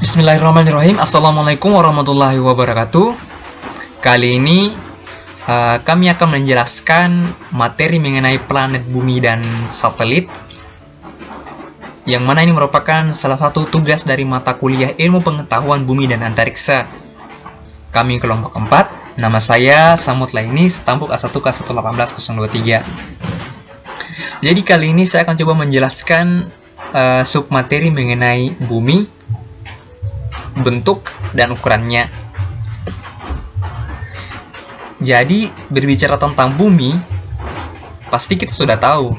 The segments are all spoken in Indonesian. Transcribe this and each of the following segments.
Bismillahirrahmanirrahim. Assalamualaikum warahmatullahi wabarakatuh. Kali ini kami akan menjelaskan materi mengenai planet bumi dan satelit, yang mana ini merupakan salah satu tugas dari mata kuliah ilmu pengetahuan bumi dan antariksa. Kami kelompok 4. Nama saya Samud Laini, Stambuk A1K118-023. Jadi kali ini saya akan coba menjelaskan submateri mengenai bumi, bentuk dan ukurannya. Jadi berbicara tentang bumi, pasti kita sudah tahu,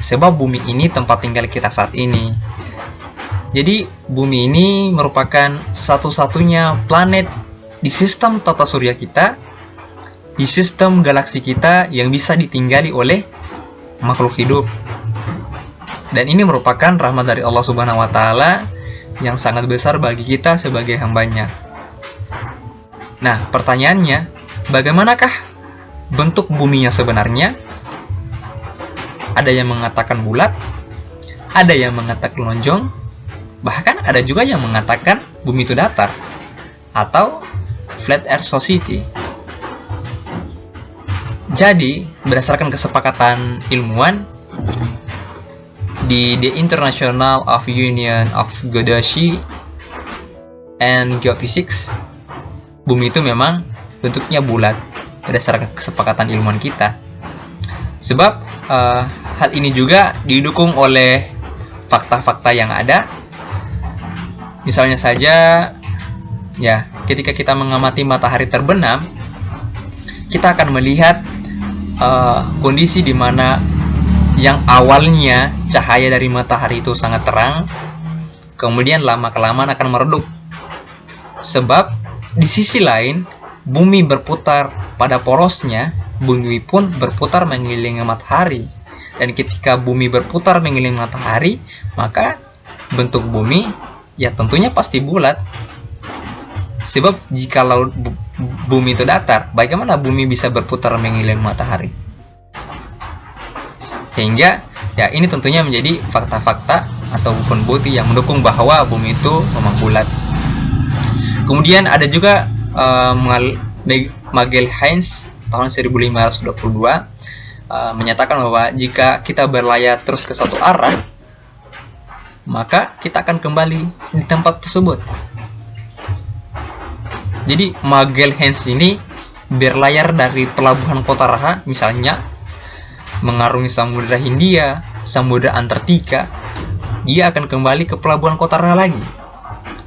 sebab bumi ini tempat tinggal kita saat ini. Jadi bumi ini merupakan satu-satunya planet di sistem tata surya kita, di sistem galaksi kita yang bisa ditinggali oleh makhluk hidup. Dan ini merupakan rahmat dari Allah Subhanahu wa Ta'ala yang sangat besar bagi kita sebagai hambanya. Nah, pertanyaannya, bagaimanakah bentuk buminya sebenarnya? Ada yang mengatakan bulat, ada yang mengatakan lonjong, bahkan ada juga yang mengatakan bumi itu datar atau flat earth society. Jadi, berdasarkan kesepakatan ilmuwan di The International of Union of Geodesy and Geophysics, bumi itu memang bentuknya bulat berdasarkan kesepakatan ilmuwan kita. Sebab hal ini juga didukung oleh fakta-fakta yang ada. Misalnya saja, ya, ketika kita mengamati matahari terbenam, kita akan melihat kondisi di mana yang awalnya cahaya dari matahari itu sangat terang, kemudian lama-kelamaan akan meredup. Sebab di sisi lain, bumi berputar pada porosnya, bumi pun berputar mengelilingi matahari. Dan ketika bumi berputar mengelilingi matahari, maka bentuk bumi ya tentunya pasti bulat. Sebab jikalau bumi itu datar, bagaimana bumi bisa berputar mengelilingi matahari? Sehingga ya ini tentunya menjadi fakta-fakta ataupun bukti yang mendukung bahwa bumi itu memang bulat. Kemudian ada juga Magelhaens tahun 1522 menyatakan bahwa jika kita berlayar terus ke satu arah, maka kita akan kembali di tempat tersebut. Jadi Magelhaens ini berlayar dari pelabuhan Kota Raha, misalnya mengarungi Samudra Hindia, Samudra Antartika, dia akan kembali ke pelabuhan Kota Raha lagi.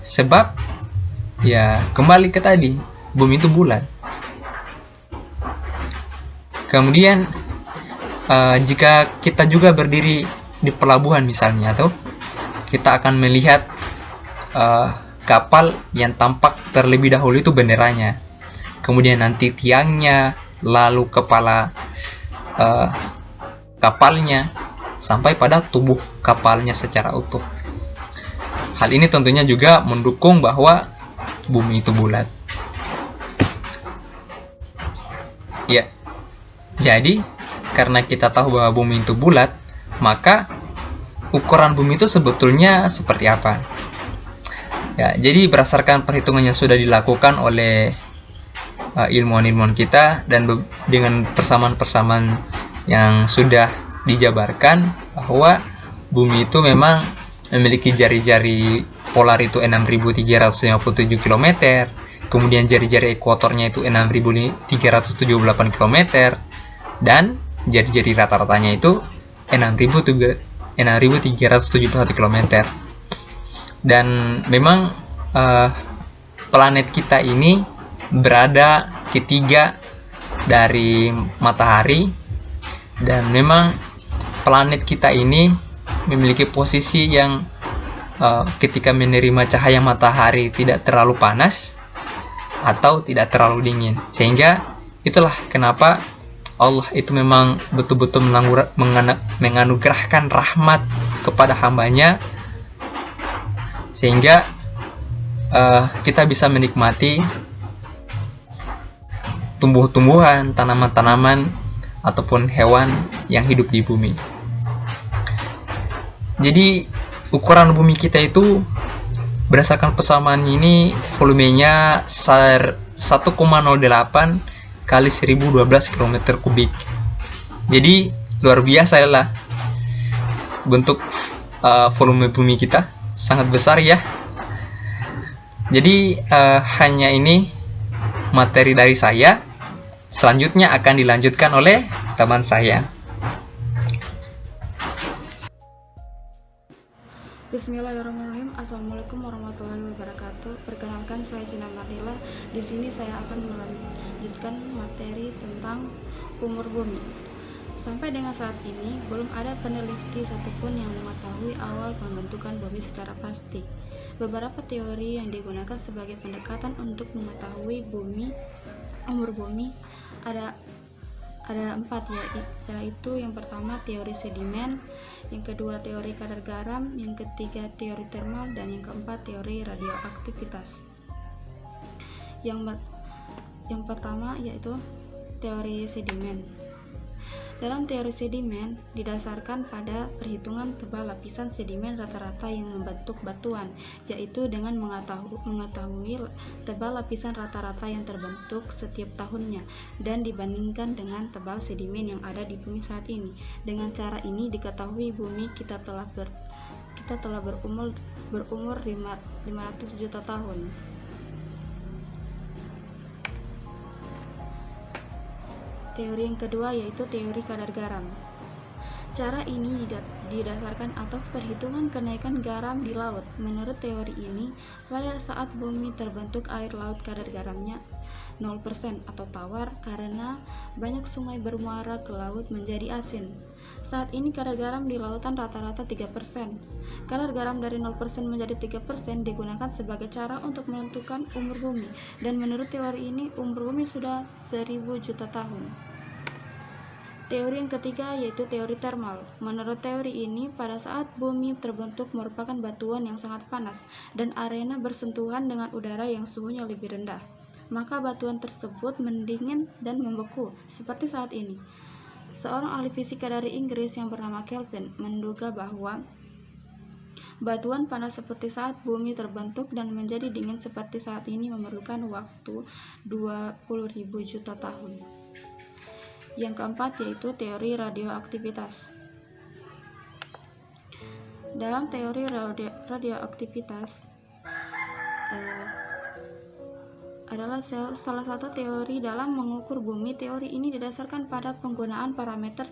Sebab ya kembali ke tadi, bumi itu bulat. Kemudian jika kita juga berdiri di pelabuhan misalnya, atau kita akan melihat kapal yang tampak terlebih dahulu itu benderanya, kemudian nanti tiangnya, lalu kepala kapalnya, sampai pada tubuh kapalnya secara utuh. Hal ini tentunya juga mendukung bahwa bumi itu bulat. Ya, jadi karena kita tahu bahwa bumi itu bulat, maka ukuran bumi itu sebetulnya seperti apa? Ya, jadi berdasarkan perhitungan yang sudah dilakukan oleh ilmuwan-ilmuwan kita dan dengan persamaan-persamaan yang sudah dijabarkan, bahwa bumi itu memang memiliki jari-jari polar itu 6.357 km, kemudian jari-jari ekuatornya itu 6.378 km, dan jari-jari rata-ratanya itu 6.371 km. Dan memang planet kita ini berada ketiga dari matahari, dan memang planet kita ini memiliki posisi yang ketika menerima cahaya matahari tidak terlalu panas atau tidak terlalu dingin. Sehingga itulah kenapa Allah itu memang betul-betul menganugerahkan rahmat kepada hambanya, sehingga kita bisa menikmati tumbuh-tumbuhan, tanaman-tanaman, ataupun hewan yang hidup di bumi. Jadi ukuran bumi kita itu Berdasarkan persamaan ini, volumenya 1,08 kali 1012 km kubik. Jadi luar biasa lah bentuk volume bumi kita, sangat besar ya. Jadi hanya ini materi dari saya. Selanjutnya akan dilanjutkan oleh teman saya. Bismillahirrahmanirrahim. Assalamualaikum warahmatullahi wabarakatuh. Perkenalkan, saya Cina Marila. Di sini saya akan melanjutkan materi tentang umur bumi. Sampai dengan saat ini, belum ada peneliti satupun yang mengetahui awal pembentukan bumi secara pasti. Beberapa teori yang digunakan sebagai pendekatan untuk mengetahui umur bumi ada 4, yaitu yang pertama teori sedimen, yang kedua teori kadar garam, yang ketiga teori termal, dan yang keempat teori radioaktivitas. Yang pertama yaitu teori sedimen. Dalam teori sedimen didasarkan pada perhitungan tebal lapisan sedimen rata-rata yang membentuk batuan, yaitu dengan mengetahui tebal lapisan rata-rata yang terbentuk setiap tahunnya dan dibandingkan dengan tebal sedimen yang ada di bumi saat ini. Dengan cara ini diketahui bumi kita telah berumur 500 juta tahun. Teori yang kedua yaitu teori kadar garam. Cara ini didasarkan atas perhitungan kenaikan garam di laut. Menurut teori ini, pada saat bumi terbentuk, air laut kadar garamnya 0% atau tawar karena banyak sungai bermuara ke laut menjadi asin. Saat ini kadar garam di lautan rata-rata 3%. Kadar garam dari 0% menjadi 3% digunakan sebagai cara untuk menentukan umur bumi, dan menurut teori ini umur bumi sudah 1000 juta tahun. Teori yang ketiga yaitu teori termal. Menurut teori ini, pada saat bumi terbentuk merupakan batuan yang sangat panas dan arena bersentuhan dengan udara yang suhunya lebih rendah. Maka batuan tersebut mendingin dan membeku seperti saat ini. Seorang ahli fisika dari Inggris yang bernama Kelvin menduga bahwa batuan panas seperti saat bumi terbentuk dan menjadi dingin seperti saat ini memerlukan waktu 20.000 juta tahun. Yang keempat yaitu teori radioaktivitas. Dalam teori radioaktivitas adalah salah satu teori dalam mengukur bumi. Teori ini didasarkan pada penggunaan parameter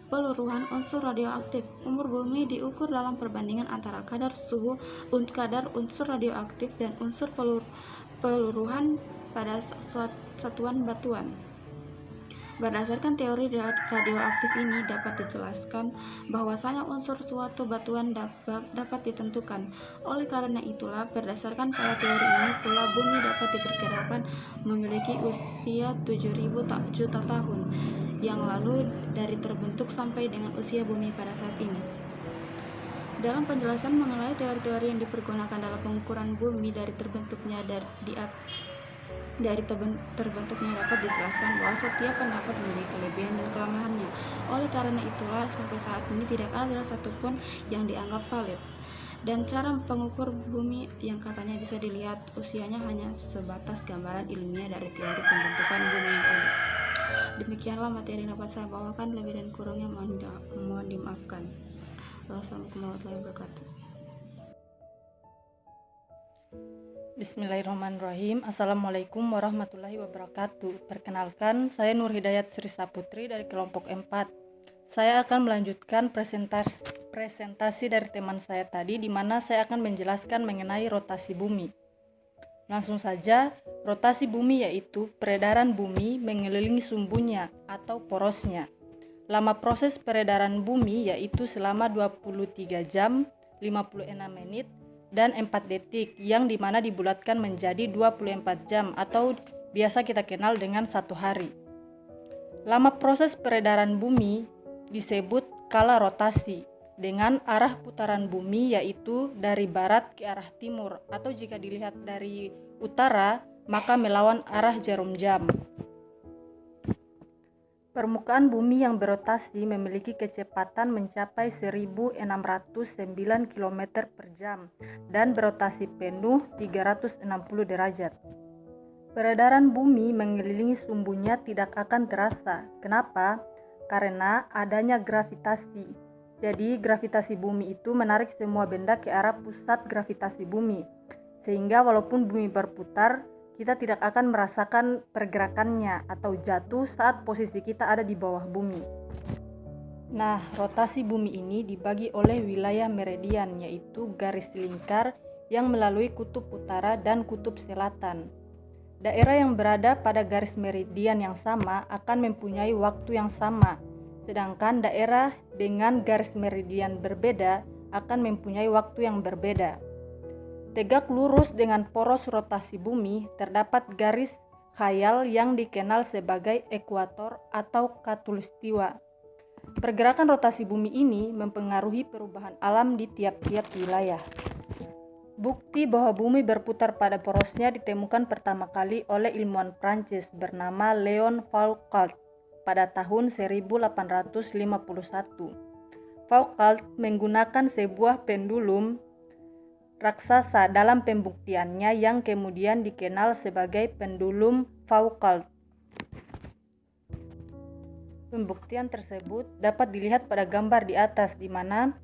peluruhan unsur radioaktif. Umur bumi diukur dalam perbandingan antara kadar unsur radioaktif dan unsur peluruhan pada satuan batuan. Berdasarkan teori radioaktif ini dapat dijelaskan bahwasanya unsur suatu batuan dapat ditentukan. Oleh karena itulah, berdasarkan pada teori ini pula bumi dapat diperkirakan memiliki usia 7.000 juta tahun yang lalu dari terbentuk sampai dengan usia bumi pada saat ini. Dalam penjelasan mengenai teori-teori yang dipergunakan dalam pengukuran bumi dari terbentuknya dapat dijelaskan bahwa setiap pendapat memiliki kelebihan dan kelemahannya. Oleh karena itulah, sampai saat ini tidak ada satupun yang dianggap valid. Dan cara pengukur bumi yang katanya bisa dilihat usianya hanya sebatas gambaran ilmiah dari teori pembentukan bumi yang ada. Demikianlah materi yang dapat saya bawakan, lebih dan kurangnya mohon dimaafkan. Wassalamualaikum warahmatullahi wabarakatuh. Bismillahirrahmanirrahim. Assalamualaikum warahmatullahi wabarakatuh. Perkenalkan, saya Nur Hidayat Sri Saputri dari kelompok 4. Saya akan melanjutkan presentasi dari teman saya tadi, di mana saya akan menjelaskan mengenai rotasi bumi. Langsung saja, rotasi bumi yaitu peredaran bumi mengelilingi sumbunya atau porosnya. Lama proses peredaran bumi yaitu selama 23 jam, 56 menit, dan 4 detik, yang dimana dibulatkan menjadi 24 jam atau biasa kita kenal dengan 1 hari. Lama proses peredaran bumi disebut kala rotasi, dengan arah putaran bumi yaitu dari barat ke arah timur, atau jika dilihat dari utara maka melawan arah jarum jam. Permukaan bumi yang berotasi memiliki kecepatan mencapai 1609 km per jam dan berotasi penuh 360 derajat. Peredaran bumi mengelilingi sumbunya tidak akan terasa. Kenapa? Karena adanya gravitasi. Jadi gravitasi bumi itu menarik semua benda ke arah pusat gravitasi bumi. Sehingga walaupun bumi berputar, kita tidak akan merasakan pergerakannya atau jatuh saat posisi kita ada di bawah bumi. Nah, rotasi bumi ini dibagi oleh wilayah meridian, yaitu garis lingkar yang melalui kutub utara dan kutub selatan. Daerah yang berada pada garis meridian yang sama akan mempunyai waktu yang sama, sedangkan daerah dengan garis meridian berbeda akan mempunyai waktu yang berbeda. Tegak lurus dengan poros rotasi bumi, terdapat garis khayal yang dikenal sebagai ekuator atau khatulistiwa. Pergerakan rotasi bumi ini mempengaruhi perubahan alam di tiap-tiap wilayah. Bukti bahwa bumi berputar pada porosnya ditemukan pertama kali oleh ilmuwan Prancis bernama Leon Foucault pada tahun 1851. Foucault menggunakan sebuah pendulum raksasa dalam pembuktiannya yang kemudian dikenal sebagai pendulum Foucault. Pembuktian tersebut dapat dilihat pada gambar di atas, di mana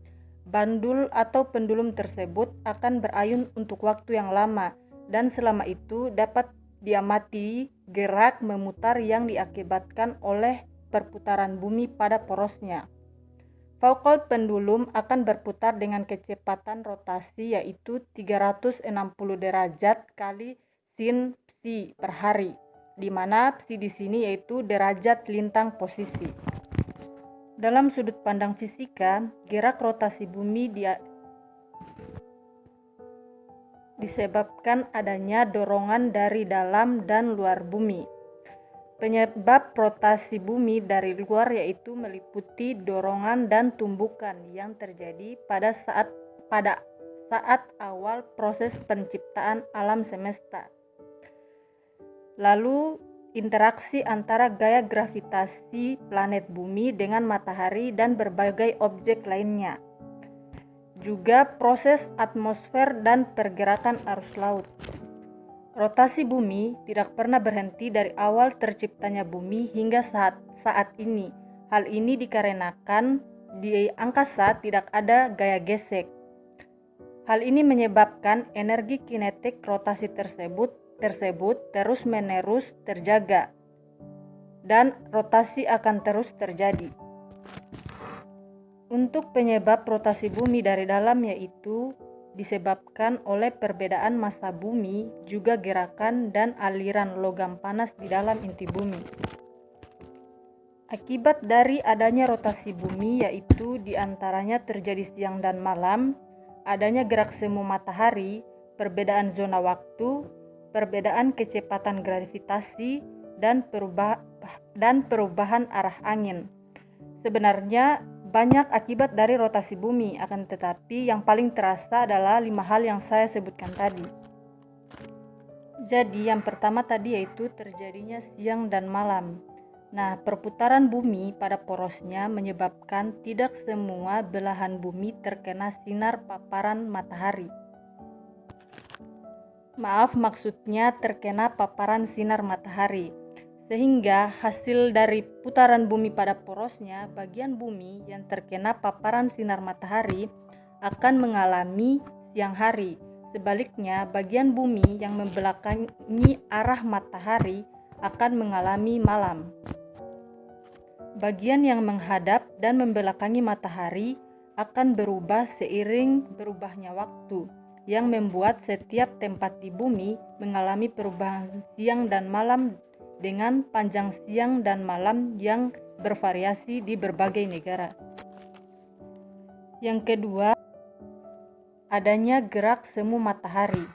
bandul atau pendulum tersebut akan berayun untuk waktu yang lama, dan selama itu dapat diamati gerak memutar yang diakibatkan oleh perputaran bumi pada porosnya. Foucault pendulum akan berputar dengan kecepatan rotasi yaitu 360 derajat kali sin psi per hari, di mana psi di sini yaitu derajat lintang posisi. Dalam sudut pandang fisika, gerak rotasi bumi disebabkan adanya dorongan dari dalam dan luar bumi. Penyebab rotasi bumi dari luar yaitu meliputi dorongan dan tumbukan yang terjadi pada saat awal proses penciptaan alam semesta. Lalu interaksi antara gaya gravitasi planet bumi dengan matahari dan berbagai objek lainnya. Juga proses atmosfer dan pergerakan arus laut. Rotasi bumi tidak pernah berhenti dari awal terciptanya bumi hingga saat ini. Hal ini dikarenakan di angkasa tidak ada gaya gesek. Hal ini menyebabkan energi kinetik rotasi tersebut terus-menerus terjaga dan rotasi akan terus terjadi. Untuk penyebab rotasi bumi dari dalam yaitu disebabkan oleh perbedaan massa bumi, juga gerakan dan aliran logam panas di dalam inti bumi. Akibat dari adanya rotasi bumi yaitu diantaranya terjadi siang dan malam, adanya gerak semu matahari, perbedaan zona waktu, perbedaan kecepatan gravitasi, dan perubahan arah angin. Sebenarnya banyak akibat dari rotasi bumi, akan tetapi yang paling terasa adalah 5 hal yang saya sebutkan tadi. Jadi yang pertama tadi yaitu terjadinya siang dan malam. Nah, perputaran bumi pada porosnya menyebabkan tidak semua belahan bumi terkena sinar paparan matahari. Maksudnya terkena paparan sinar matahari. Sehingga hasil dari putaran bumi pada porosnya, bagian bumi yang terkena paparan sinar matahari akan mengalami siang hari. Sebaliknya, bagian bumi yang membelakangi arah matahari akan mengalami malam. Bagian yang menghadap dan membelakangi matahari akan berubah seiring berubahnya waktu, yang membuat setiap tempat di bumi mengalami perubahan siang dan malam dengan panjang siang dan malam yang bervariasi di berbagai negara. Yang kedua, adanya gerak semu matahari.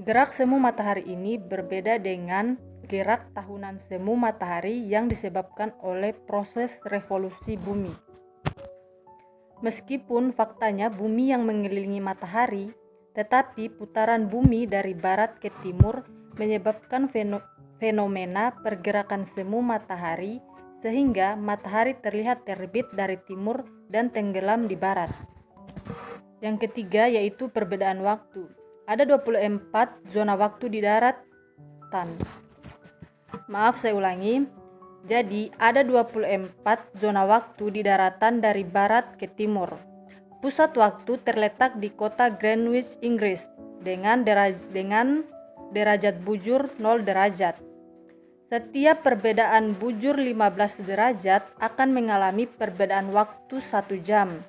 Gerak semu matahari ini berbeda dengan gerak tahunan semu matahari yang disebabkan oleh proses revolusi bumi. Meskipun faktanya bumi yang mengelilingi matahari, tetapi putaran bumi dari barat ke timur menyebabkan fenomena pergerakan semu matahari sehingga matahari terlihat terbit dari timur dan tenggelam di barat. Yang ketiga yaitu perbedaan waktu. Ada 24 zona waktu di daratan. Maaf, saya ulangi. Jadi, ada 24 zona waktu di daratan dari barat ke timur. Pusat waktu terletak di kota Greenwich, Inggris, dengan derajat bujur 0 derajat. Setiap perbedaan bujur 15 derajat akan mengalami perbedaan waktu 1 jam.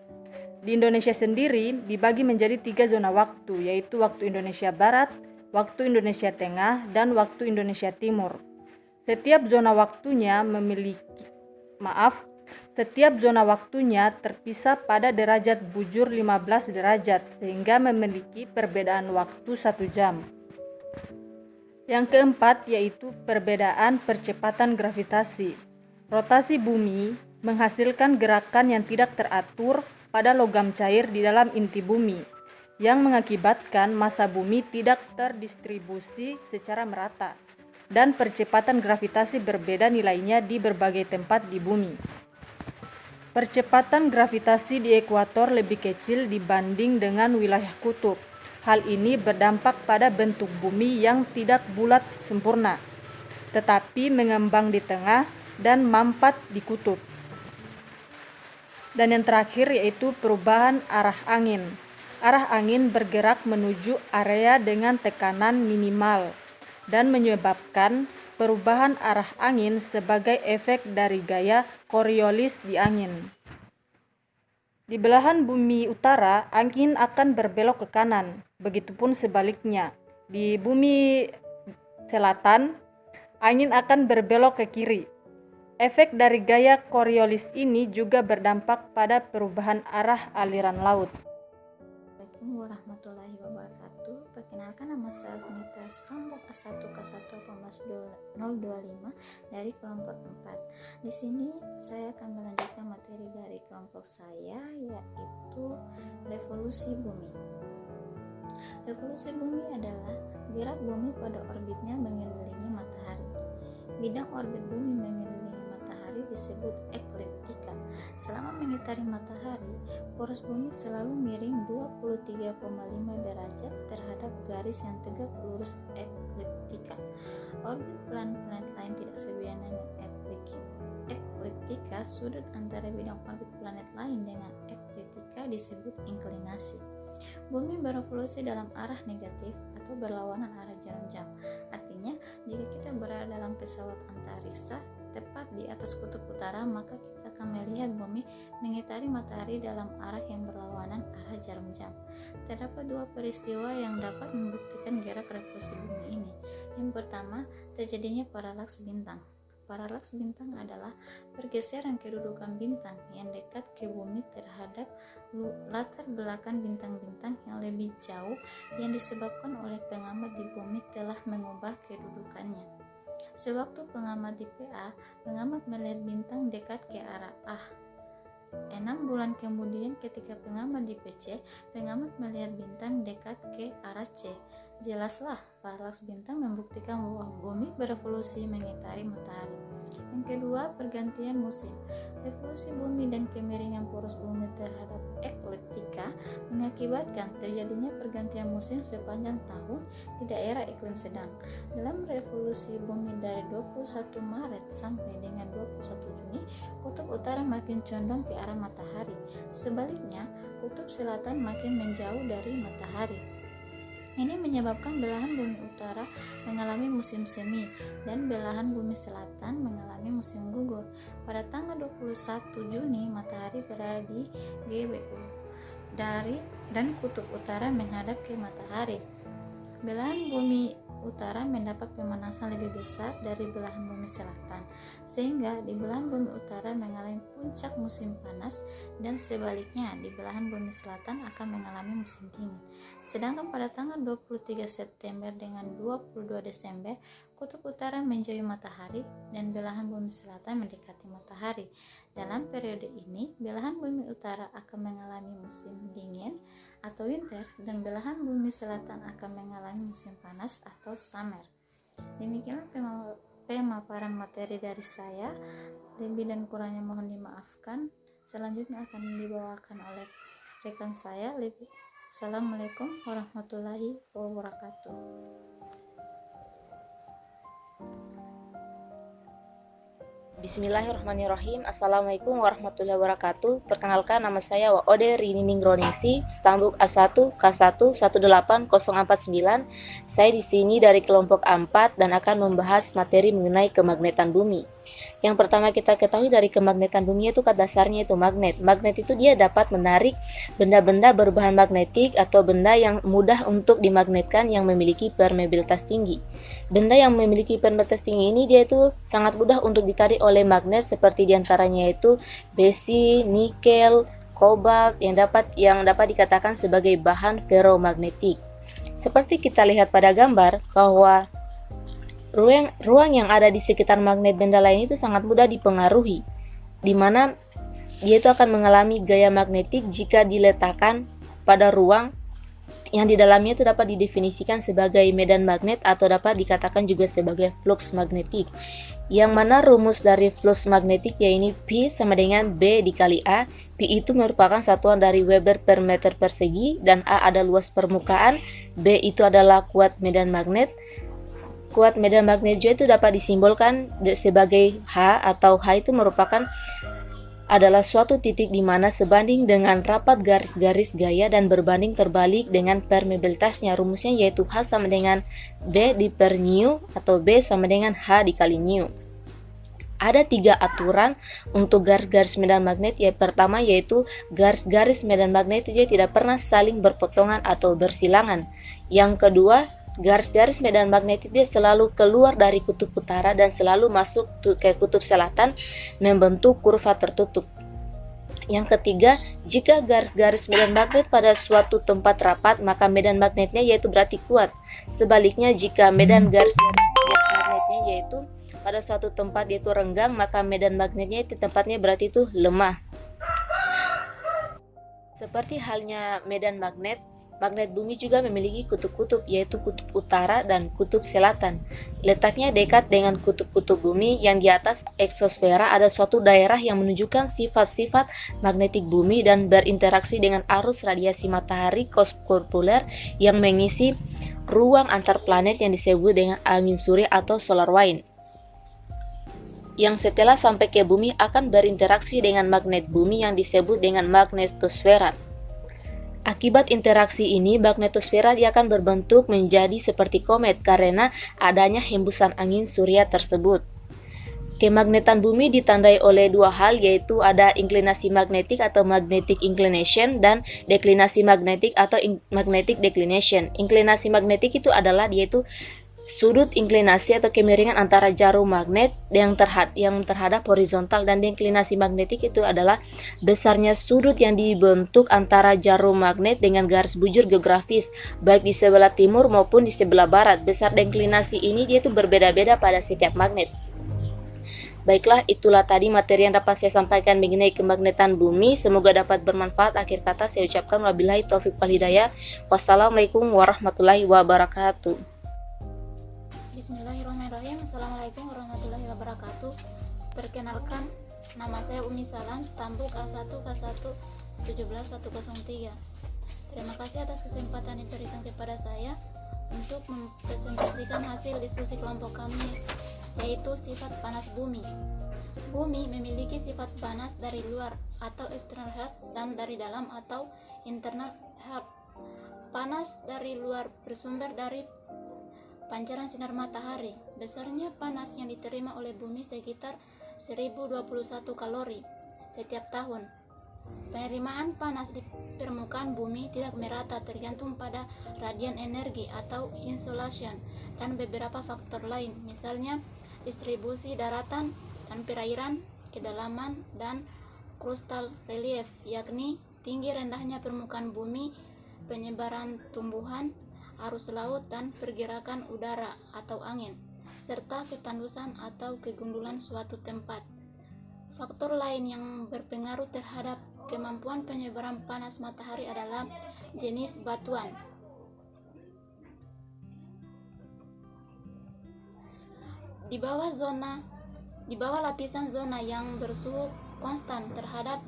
Di Indonesia sendiri dibagi menjadi 3 zona waktu, yaitu waktu Indonesia Barat, waktu Indonesia Tengah, dan waktu Indonesia Timur. Setiap zona waktunya terpisah pada derajat bujur 15 derajat, sehingga memiliki perbedaan waktu 1 jam. Yang keempat yaitu perbedaan percepatan gravitasi. Rotasi bumi menghasilkan gerakan yang tidak teratur pada logam cair di dalam inti bumi, yang mengakibatkan massa bumi tidak terdistribusi secara merata, dan percepatan gravitasi berbeda nilainya di berbagai tempat di bumi. Percepatan gravitasi di ekuator lebih kecil dibanding dengan wilayah kutub. Hal ini berdampak pada bentuk bumi yang tidak bulat sempurna, tetapi mengembang di tengah dan mampat di kutub. Dan yang terakhir yaitu perubahan arah angin. Arah angin bergerak menuju area dengan tekanan minimal dan menyebabkan perubahan arah angin sebagai efek dari gaya Coriolis di angin. Di belahan bumi utara, angin akan berbelok ke kanan, begitupun sebaliknya. Di bumi selatan, angin akan berbelok ke kiri. Efek dari gaya Coriolis ini juga berdampak pada perubahan arah aliran laut. Assalamualaikum warahmatullahi wabarakatuh. Perkenalkan, nama saya Nita kelompok A1K118-025 dari kelompok 4. Di sini saya akan melanjutkan materi dari kelompok saya, yaitu revolusi bumi. Revolusi bumi adalah gerak bumi pada orbitnya mengelilingi matahari. Bidang orbit bumi mengelilingi matahari disebut ekliptika. Selama mengitari matahari, poros bumi selalu miring 23,5 derajat terhadap garis yang tegak lurus ekliptika. Orbit planet-planet lain tidak sebidang dengan ekliptika. Sudut antara bidang orbit planet lain dengan ekliptika disebut inklinasi. Bumi berevolusi dalam arah negatif atau berlawanan arah jarum jam. Artinya, jika kita berada dalam pesawat antariksa tepat di atas kutub utara, maka kita akan melihat bumi mengitari matahari dalam arah yang berlawanan arah jarum jam. Terdapat dua peristiwa yang dapat membuktikan gerak revolusi bumi ini. Yang pertama, terjadinya paralaks bintang. Paralaks bintang adalah pergeseran kedudukan bintang yang dekat ke bumi terhadap latar belakang bintang-bintang yang lebih jauh yang disebabkan oleh pengamat di bumi telah mengubah kedudukannya. Sewaktu pengamat di PA, pengamat melihat bintang dekat ke arah A. 6 bulan kemudian ketika pengamat di PC, pengamat melihat bintang dekat ke arah C. Jelaslah, paralaks bintang membuktikan bahwa bumi berevolusi mengitari matahari. Yang kedua, pergantian musim. Revolusi bumi dan kemiringan poros bumi terhadap ekliptika mengakibatkan terjadinya pergantian musim sepanjang tahun di daerah iklim sedang. Dalam revolusi bumi dari 21 Maret sampai dengan 21 Juni, kutub utara makin condong ke arah matahari. Sebaliknya, kutub selatan makin menjauh dari matahari. Ini menyebabkan belahan bumi utara mengalami musim semi dan belahan bumi selatan mengalami musim gugur. Pada tanggal 21 Juni, matahari berada di GBU dan kutub utara menghadap ke matahari. Belahan bumi utara mendapat pemanasan lebih besar dari belahan bumi selatan, sehingga di belahan bumi utara mengalami puncak musim panas dan sebaliknya di belahan bumi selatan akan mengalami musim dingin. Sedangkan pada tanggal 23 September dengan 22 Desember, kutub utara menjauhi matahari dan belahan bumi selatan mendekati matahari. Dalam periode ini, belahan bumi utara akan mengalami musim dingin atau winter dan belahan bumi selatan akan mengalami musim panas atau summer. Demikianlah pemaparan materi dari saya. Lebih dan kurangnya mohon dimaafkan. Selanjutnya akan dibawakan oleh rekan saya. Assalamualaikum warahmatullahi wabarakatuh. Bismillahirrahmanirrahim. Assalamualaikum warahmatullahi wabarakatuh. Perkenalkan, nama saya Waode Rinining Roningsi, Stambuk A1 K1 18049. Saya di sini dari kelompok 4 dan akan membahas materi mengenai kemagnetan bumi. Yang pertama kita ketahui dari kemagnetan bumi itu dasarnya itu magnet. Magnet itu dia dapat menarik benda-benda berbahan magnetik atau benda yang mudah untuk dimagnetkan yang memiliki permeabilitas tinggi. Benda yang memiliki permeabilitas tinggi ini dia itu sangat mudah untuk ditarik oleh magnet, seperti diantaranya itu besi, nikel, kobalt yang dapat dikatakan sebagai bahan ferromagnetik. Seperti kita lihat pada gambar bahwa ruang yang ada di sekitar magnet benda lain itu sangat mudah dipengaruhi, di mana dia itu akan mengalami gaya magnetik jika diletakkan pada ruang yang di dalamnya itu dapat didefinisikan sebagai medan magnet atau dapat dikatakan juga sebagai flux magnetik, yang mana rumus dari flux magnetik yaitu P sama dengan B dikali A. P itu merupakan satuan dari Weber per meter persegi dan A ada luas permukaan, B itu adalah kuat medan magnet. Kuat medan magnet juga itu dapat disimbolkan sebagai H, atau H itu merupakan adalah suatu titik di mana sebanding dengan rapat garis-garis gaya dan berbanding terbalik dengan permeabilitasnya. Rumusnya yaitu H sama dengan B di per nu atau B sama dengan H dikali nu. Ada 3 aturan untuk garis-garis medan magnet. Yang pertama yaitu garis-garis medan magnet itu tidak pernah saling berpotongan atau bersilangan. Yang kedua, garis-garis medan magnet itu selalu keluar dari kutub utara dan selalu masuk ke kutub selatan membentuk kurva tertutup. Yang ketiga, jika garis-garis medan magnet pada suatu tempat rapat, maka medan magnetnya yaitu berarti kuat. Sebaliknya, jika medan garis-garis magnetnya yaitu pada suatu tempat yaitu renggang, maka medan magnetnya itu tempatnya berarti itu lemah. Seperti halnya medan magnet bumi juga memiliki kutub-kutub, yaitu kutub utara dan kutub selatan. Letaknya dekat dengan kutub-kutub bumi. Yang di atas eksosfera ada suatu daerah yang menunjukkan sifat-sifat magnetik bumi dan berinteraksi dengan arus radiasi matahari kosmopolar yang mengisi ruang antar planet yang disebut dengan angin surya atau solar wind, yang setelah sampai ke bumi akan berinteraksi dengan magnet bumi yang disebut dengan magnetosfera. Akibat interaksi ini, magnetosfera dia akan berbentuk menjadi seperti komet karena adanya hembusan angin surya tersebut. Kemagnetan bumi ditandai oleh 2 hal, yaitu ada inklinasi magnetik atau magnetic inclination dan deklinasi magnetik atau magnetic declination. Inklinasi magnetik itu adalah yaitu sudut inklinasi atau kemiringan antara jarum magnet yang terhadap horizontal, dan deklinasi magnetik itu adalah besarnya sudut yang dibentuk antara jarum magnet dengan garis bujur geografis baik di sebelah timur maupun di sebelah barat. Besar deklinasi ini dia itu berbeda-beda pada setiap magnet. Baiklah, itulah tadi materi yang dapat saya sampaikan mengenai kemagnetan bumi. Semoga dapat bermanfaat. Akhir kata saya ucapkan wabillahi taufiq wal hidayah. Wassalamualaikum warahmatullahi wabarakatuh. Bismillahirrahmanirrahim. Assalamualaikum warahmatullahi wabarakatuh. Perkenalkan, nama saya Umi Salam, Stambuk A1 K1 17103. Terima kasih atas kesempatan yang diberikan kepada saya untuk mempresentasikan hasil diskusi kelompok kami, yaitu sifat panas bumi. Bumi memiliki sifat panas dari luar atau external heat dan dari dalam atau internal heat. Panas dari luar bersumber dari pancaran sinar matahari. Besarnya panas yang diterima oleh bumi sekitar 1021 kalori setiap tahun. Penerimaan panas di permukaan bumi tidak merata, tergantung pada radian energi atau insolation dan beberapa faktor lain, misalnya distribusi daratan dan perairan, kedalaman, dan crustal relief, yakni tinggi rendahnya permukaan bumi, penyebaran tumbuhan, arus laut, dan pergerakan udara atau angin, serta ketandusan atau kegundulan suatu tempat. Faktor lain yang berpengaruh terhadap kemampuan penyebaran panas matahari adalah jenis batuan. di bawah lapisan zona yang bersuhu konstan terhadap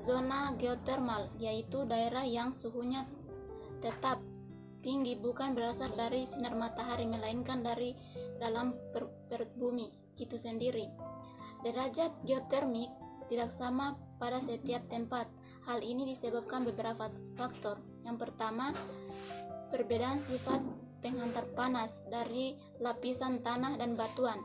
zona geotermal, yaitu daerah yang suhunya tetap tinggi bukan berasal dari sinar matahari melainkan dari dalam perut bumi itu sendiri. Derajat geotermik tidak sama pada setiap tempat. Hal ini disebabkan beberapa faktor. Yang pertama, perbedaan sifat penghantar panas dari lapisan tanah dan batuan.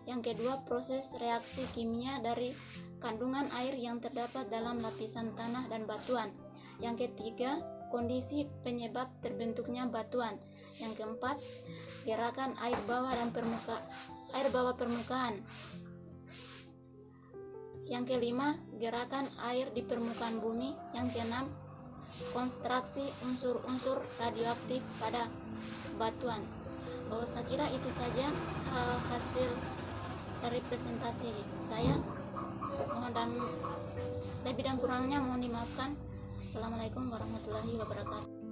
Yang kedua, proses reaksi kimia dari kandungan air yang terdapat dalam lapisan tanah dan batuan. Yang ketiga, kondisi penyebab terbentuknya batuan. Yang keempat, gerakan air bawah permukaan. Yang kelima, gerakan air di permukaan bumi. Yang keenam, konstruksi unsur-unsur radioaktif pada batuan. Saya kira itu saja hasil dari presentasi saya. Dan lebih dan kurangnya mohon dimaafkan. Assalamualaikum warahmatullahi wabarakatuh.